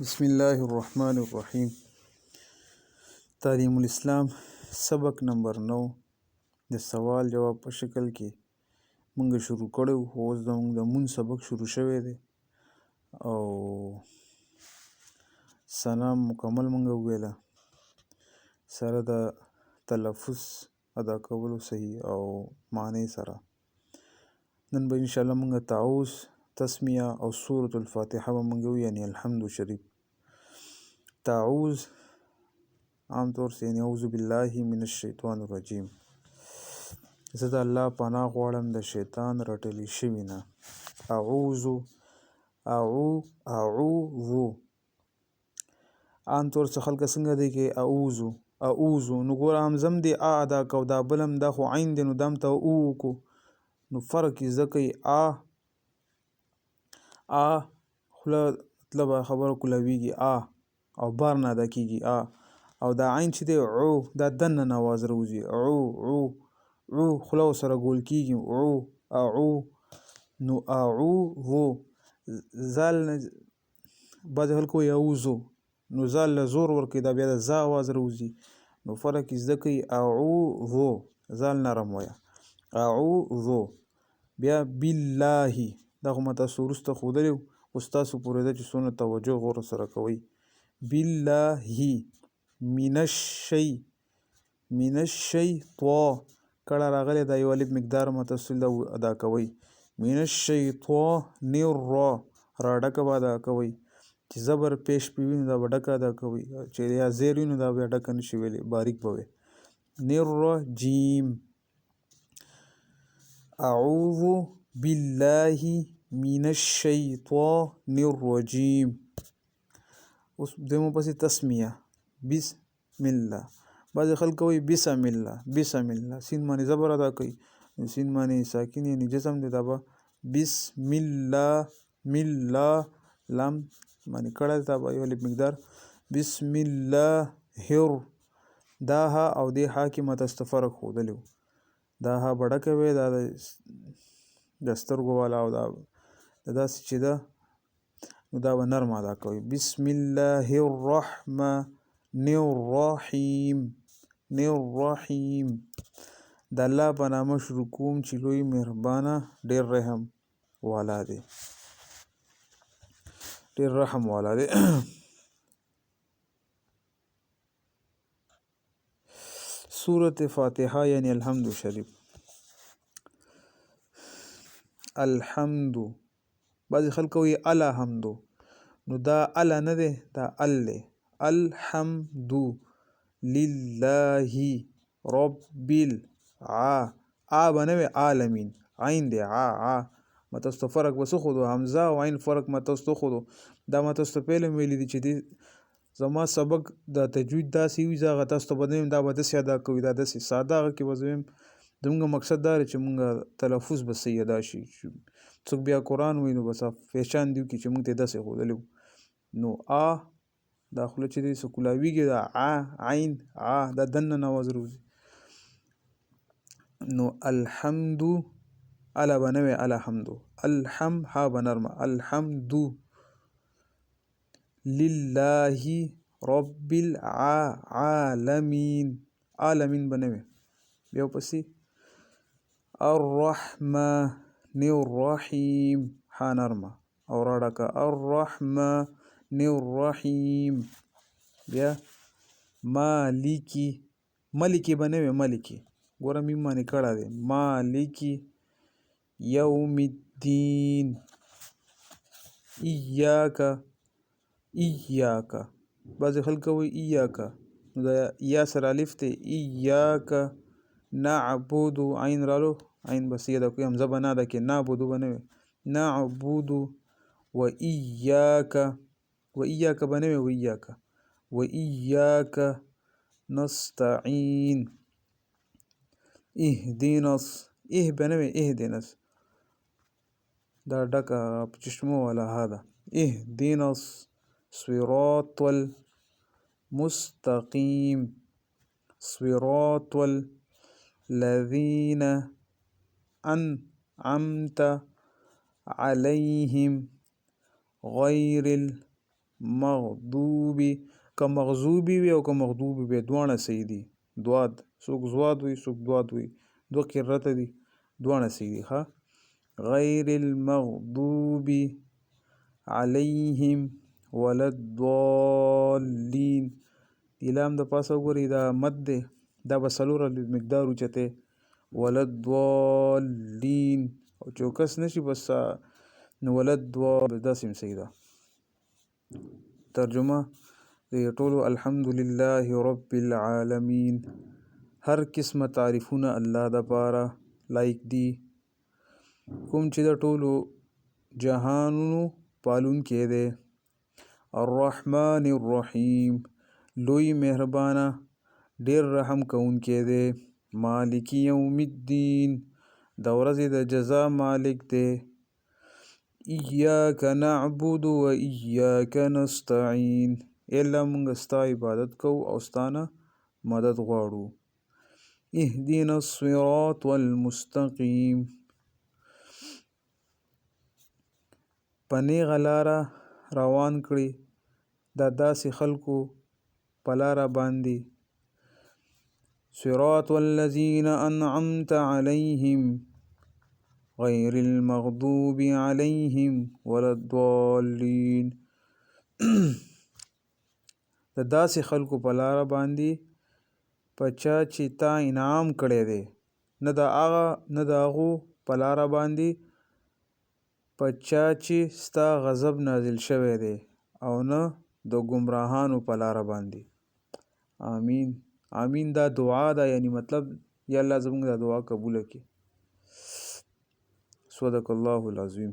بسم الله الرحمن الرحیم. تعلیم الاسلام سبق نمبر 9 د سوال جواب په شکل کې مونږ شروع کړو. اوس زموږ د مون سبق شروع شوی دی او سلام مکمل مونږ وویله سره د تلفظ ادا کولو صحیح او معنی سره. نن به انشاءالله مونږ تعوذ تسمیه او سورة الفاتحه به مونږ یعنی الحمد شریف. تعوذ عام طور سے یعنی اعوذ بالله من الشیطان الرجیم. زه د الله پناه غواړم د شیطان رټلی شوي نه. اعوذ اعوذ عام طور څخه خلک څنګه دی کې اعوذ نو ګوره همزم دی ادا کو دا بلم دا خو عین دی نو دم ته او کو نو فرق یې زده کوي. خوله مطلب خبره کولویږي او بار نه ادا کېږي او دا عین چې دی دا دننه نه اواز راوځي خوله ورسره ګول کېږي نو اعوذ زال بعضې خلک وایي اعوذو نو زال له زور ورکوي دا بیا د زا اواز راوځي نو فرق یې زده کوي. اعوذ زال نرم وایه اعوذ. بیا بالله دا خو ما تاسو وروسته ښودلی اوس تاسو پورې ده چې څونه توجه غور سره کوئ. بالله من الشی کړه راغلی دا یو الف مقدار ما تاسو ادا کوئ. من الشیطان را ډکه به ادا کوئ چې زبر پیش پې وي نو دا به ډکه ادا کوئ چې یا زیر وي نو دا بیا ډکه نشي ویلی باریک به وی. الرجیم اعوذ بالله من الشیطان الرجیم. اوس دویمه پسې تسمیه بسم الله. بعضې خلک وایي بسم الله سین باندې زبر ادا کوي سین باندې ساکن یعنی جسم دی دا به بسم الله لام باندې کړه دا به یو الف مقدار بسم الله دا ها او دې ها کې ما تاسو ته فرق ښودلی و. دا ها به ډکه وی دا د سترګو والا او دا داسې چې ده نو دا به نرم ادا کوي. بسم الله الرحمن الرحیم. د الله په نامه شروع کوم چې لوی مهربانه ډېر رحم والا دی سورة فاتحه یعنی الحمد شریف. الحمد بعضې خلک وایي الحمد نو دا اله نه دی دا ال دی. الحمد لله رب به نه وی عالمین عین دی ما تاسو ته فرق به څه ښودو حمزه او عین فرق ما تاسو ته ښودو. دا ما تاسو ته پهله مې ویلي دي چې زما سبق د تجوید داسې وي زه هغه تاسو ته به نه ویم دا به داسې ادا کوي دا داسې ساده هغه کې به زه ویم زموږ مقصد دا دی چې مونږ تلفظ به صحیح ادا شي. څوک بیا قرآن وایي نو بس پهچان دي وکړي چې مونږ ته یې داسې ښودلی وو. نو دا خوله چې دی څه کولاویږي دا عین دا دننه نه اواز راوځي نو الحمد اله به نه وی الحمد ها به نرمه الحمد لله رب العالمین عالمین به نه وی. بیا ورپسې الرحمن الرحیم ها نرمه او را ډکه الرحمن الرحیم. بیا ملکی به نه وی ملکی ګوره میم باندې کړه دی مالکی یوم الدین. ایاک بعضې خلک وایي ایاک نو دا یا سره الف دی ایاک نعبد عین رالو عین به صحیح ادا کوي حمزه به نه ادا کوي نعبدو به نه وي نعبد و ایاک به نه وي و ایاک نستعین. اهدینس به نه وي اهدینس دا ډکه په چشمو والا ها ده اهدینس صراط المستقیم صراط الذین أنعمت عليهم غير مغضوبي که مغضوبي وي او که مغضوبي وي دواړه صحیح دي دواد څوک زواد وي څوک دواد وي دوه قرته دي دواړه صحیح دي ښه غیر المغضوب علیهم ولا الضالین د لام د پاسه وګورئ دا مد دی دا به څلور مقدار اوچته ولا الضالین او چوکس نشي بس نو ولا الضالین دا سیم صحیح ده ترجمه د ټولو الحمدلله رب العالمین هر قسمه تعریفونه الله د پاره لایق دي کوم چې د ټولو جهانونو پالون کې دی الرحمن الرحیم لوی مهربانه ډیر رحم کوونکی دی مالک یوم الدین د ورځې د جزا مالک دی ایاک نعبد و ایاک نستعین الا موږ ستا عبادت کوو او ستانه مدد غواړو اهدنا الصراط المستقیم په نیغه لاره روان کړي دا داسې خلکو په لاره باندې صراط الذین انعمت علیهم غیر المغضوب علیهم ولا الضالین د داسې خلکو په لاره باندې په چا چې تا انعام کړی دی نه د هغو په لاره باندې په چا چې ستا غضب نازل شوی دی او نه د ګمراهانو په لاره باندې آمین آمین دا دعا ده یعنی مطلب یا الله زموږ دا دعا قبوله کړي صدق الله العظیم